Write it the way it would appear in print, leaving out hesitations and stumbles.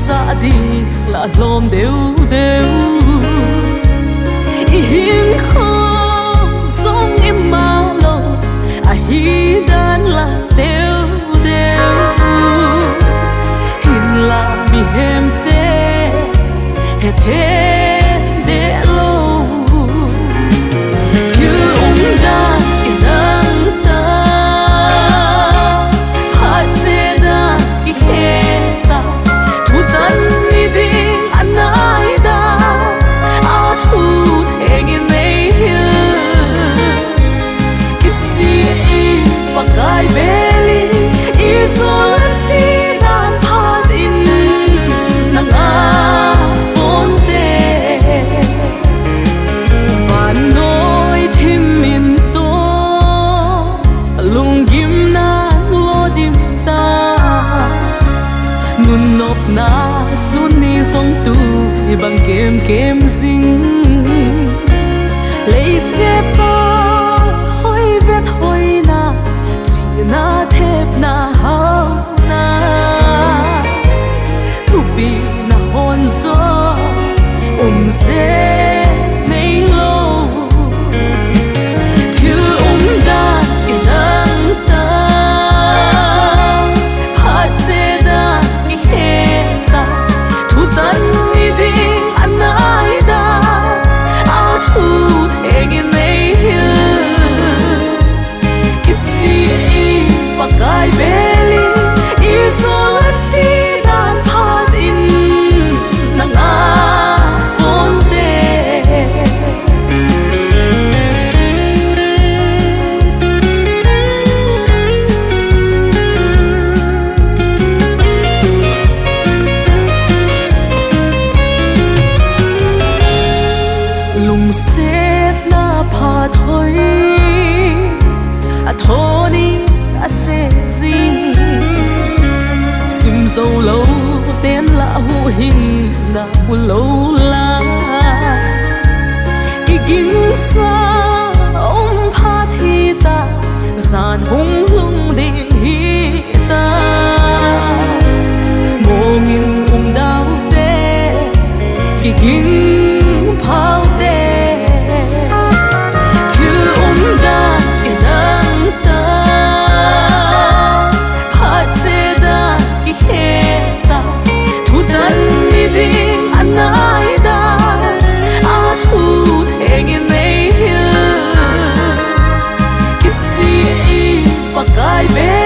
dạ đi là lom đều đều hiên không giống em mà lâu hi đan là đều đều hiên là mi hem te he thế để lâu thiếu đã cái nắng ta phát chế đã cái he ta thu tan đi đi anh ai đã thu thế nghe này cái gì và cái belly isolati dan phát in nang aponte và nói thêm min to lung gim na lo dim ta nun nop na sunni song tu bằng kem kem zing lấy xe pa hoi vet hoi na chỉ na thép na hao na thu pi na hon gió dê nei lâu thiếu đã cái nắng ta phát chế đã cái khe ta thu tan đi đi anh ai đã thu thế nghe này cái gì và cái belly isolati dan phát in nang aponte lung xếp na pha thôi thoni chế gì sim dâu lâu tên là hu hình na bu lâu la cái kinh xa ông pha thi ta giàn hung lung đình hi ta mô nghìn ông đau tê cái kinh phao tê thiếu ông đã cái nắng ta phát chế đã cái khe ta thu tan đi đi anh ai đã thu thế nghe này cái gì và cái bé